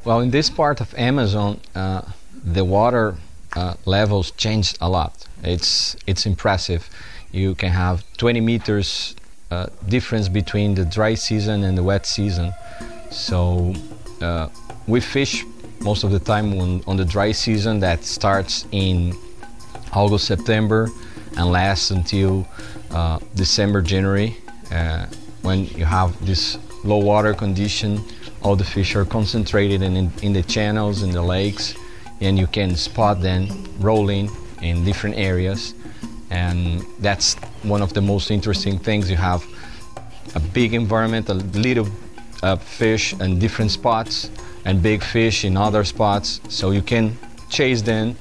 Well, in this part of Amazon, the water levels changed a lot. It's impressive. You can have 20 meters difference between the dry season and the wet season. So we fish most of the time on the dry season that starts in August, September and lasts until December, January. When you have this low water condition, all the fish are concentrated in the channels, in the lakes, and you can spot them rolling in different areas. And that's one of the most interesting things. You have a big environment, a little fish in different spots, and big fish in other spots, so you can chase them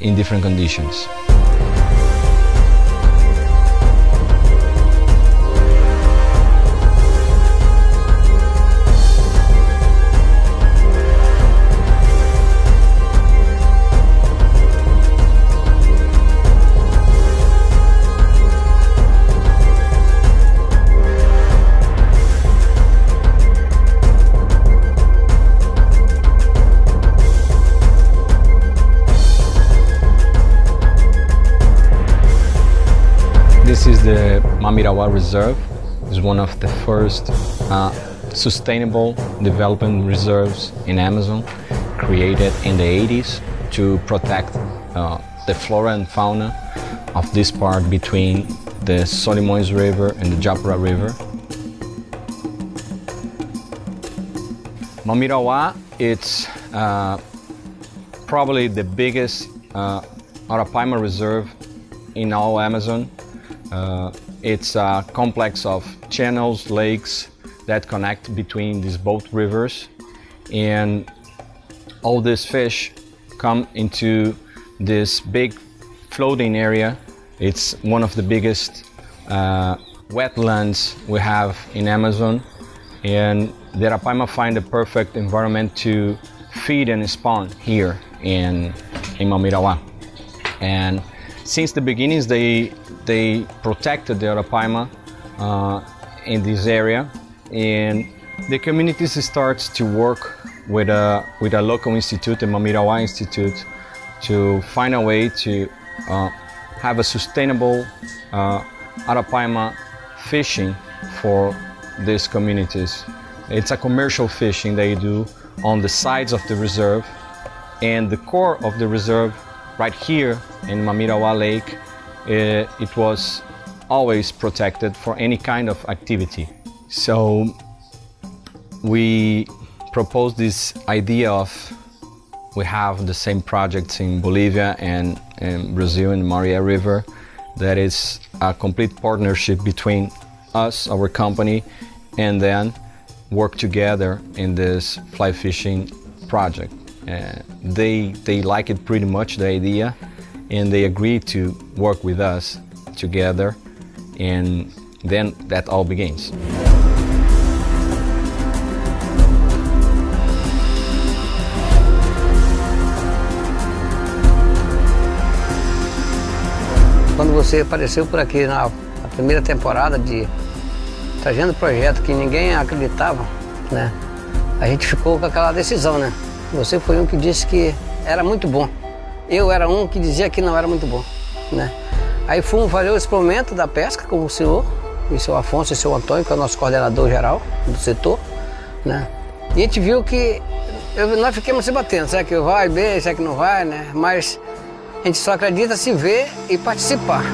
in different conditions. This is the Mamirawa Reserve. It's one of the first sustainable development reserves in Amazon, created in the 80s to protect the flora and fauna of this part between the Solimões River and the Japura River. Mamirawa, it's probably the biggest Arapaima reserve in all Amazon. It's a complex of channels, lakes that connect between these both rivers, and all these fish come into this big floating area. It's one of the biggest wetlands we have in Amazon, and the Arapaima find a perfect environment to feed and spawn here in Mamirawa. And since the beginnings, they protected the Arapaima in this area, and the communities starts to work with a local institute, the Mamirawa Institute, to find a way to have a sustainable Arapaima fishing for these communities. It's a commercial fishing they do on the sides of the reserve, and the core of the reserve right here in Mamirawa Lake, it was always protected for any kind of activity. So we proposed this idea of, we have the same projects in Bolivia and in Brazil in the Maria River, that is a complete partnership between us, our company, and then work together in this fly fishing project. They like it pretty much, the idea, and they agreed to work with us together, and then that all begins. Quando você apareceu por aqui na primeira temporada trazendo projeto que ninguém acreditava, né? A gente ficou com aquela decisão, né? Você foi um que disse que era muito bom. Eu era um que dizia que não era muito bom, né? Aí fomos fazer o experimento da pesca com o senhor, e o seu Afonso e o seu Antônio, que é o nosso coordenador geral do setor, né? E a gente viu que nós ficamos se batendo, será que vai bem, será que não vai, né? Mas a gente só acredita se ver e participar.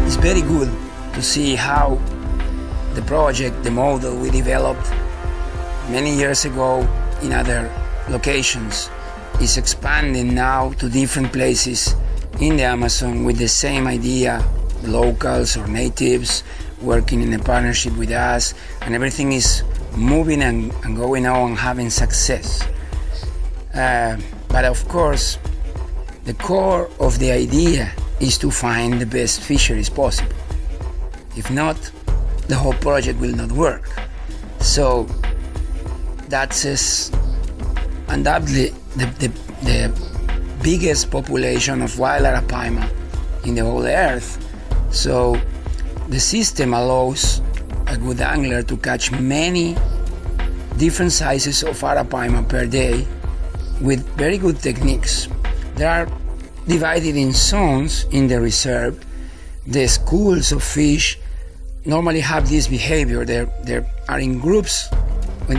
It's very good to see how the project, the model we developed many years ago in other locations is expanding now to different places in the Amazon with the same idea, locals or natives working in a partnership with us, and everything is moving and going on and having success. But of course, the core of the idea is to find the best fisheries possible. If not, the whole project will not work. So that is undoubtedly the biggest population of wild Arapaima in the whole earth. So the system allows a good angler to catch many different sizes of Arapaima per day with very good techniques. They are divided in zones in the reserve. The schools of fish normally have this behavior. They are in groups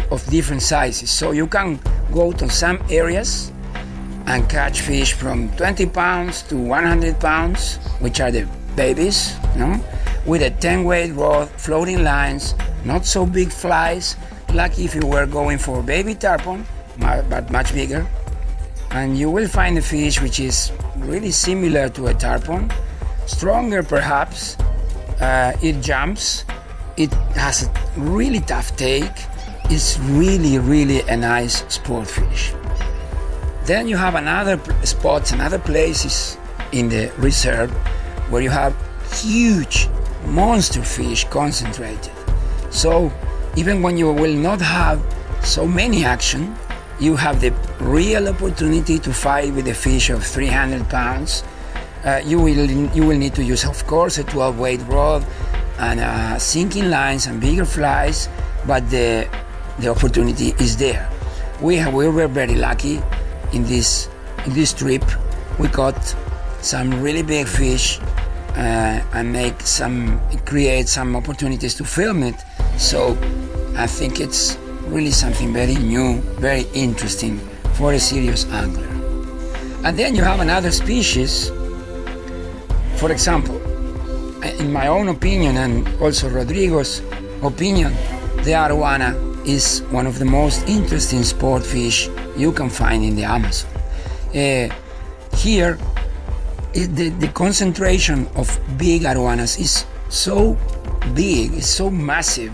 of different sizes. So you can go to some areas and catch fish from 20 pounds to 100 pounds, which are the babies, with a 10-weight rod, floating lines, not so big flies, like if you were going for baby tarpon, but much bigger. And you will find a fish which is really similar to a tarpon, stronger perhaps. It jumps, it has a really tough take. It's really a nice sport fish. Then you have another spots, another places in the reserve where you have huge monster fish concentrated. So even when you will not have so many action, you have the real opportunity to fight with a fish of 300 pounds. You will need to use, of course, a 12-weight rod and sinking lines and bigger flies, but the opportunity is there. We were very lucky in this trip. We caught some really big fish and create some opportunities to film it. So I think it's really something very new, very interesting for a serious angler. And then you have another species. For example, in my own opinion and also Rodrigo's opinion, the arowana is one of the most interesting sport fish you can find in the Amazon. Here, the concentration of big arowanas is so big, it's so massive,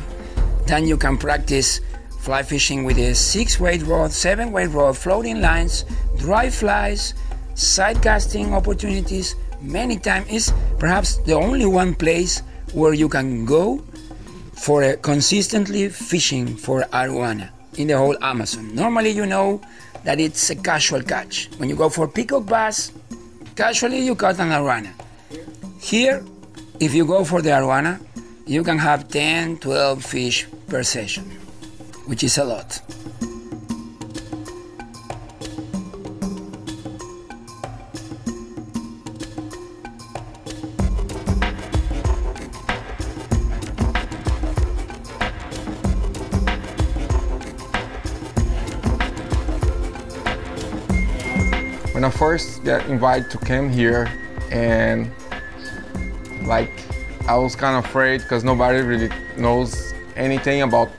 that you can practice fly fishing with a 6-weight rod, 7-weight rod, floating lines, dry flies, side casting opportunities. Many times is perhaps the only one place where you can go for consistently fishing for arowana in the whole Amazon. Normally you know that it's a casual catch. When you go for peacock bass, casually you caught an arowana. Here, if you go for the arowana, you can have 10, 12 fish per session, which is a lot. When I first got invited to come here, and I was kind of afraid because nobody really knows anything about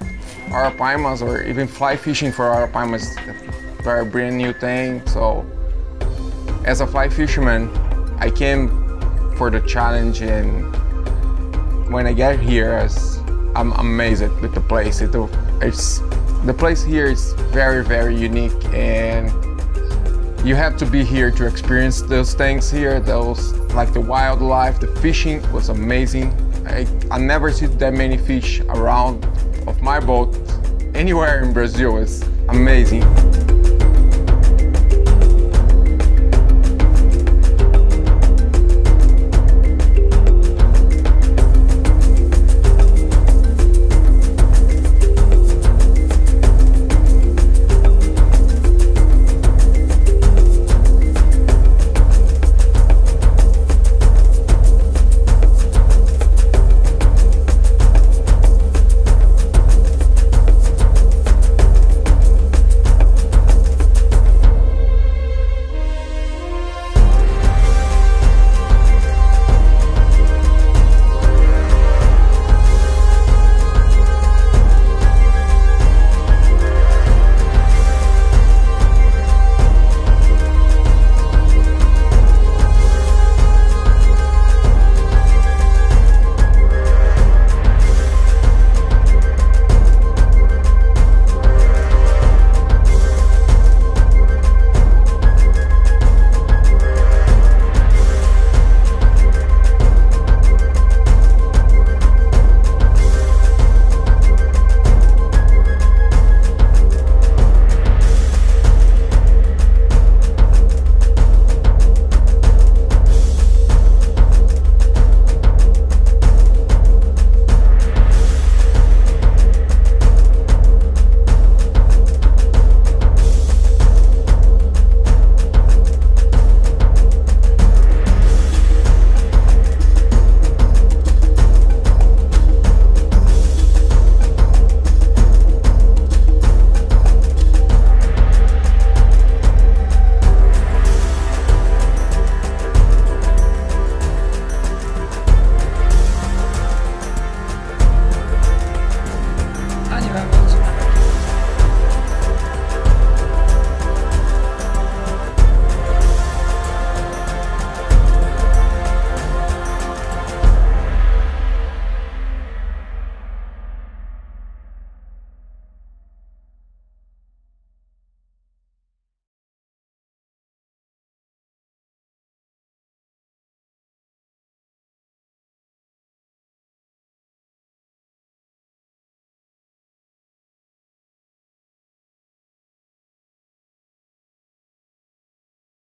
Arapaimas, or even fly fishing for Arapaimas is a very brand new thing. So as a fly fisherman, I came for the challenge, and when I get here, I'm amazed with the place. The place here is very unique, and you have to be here to experience those things here. Like the wildlife, the fishing was amazing. I never see that many fish around of my boat anywhere in Brazil. It's amazing.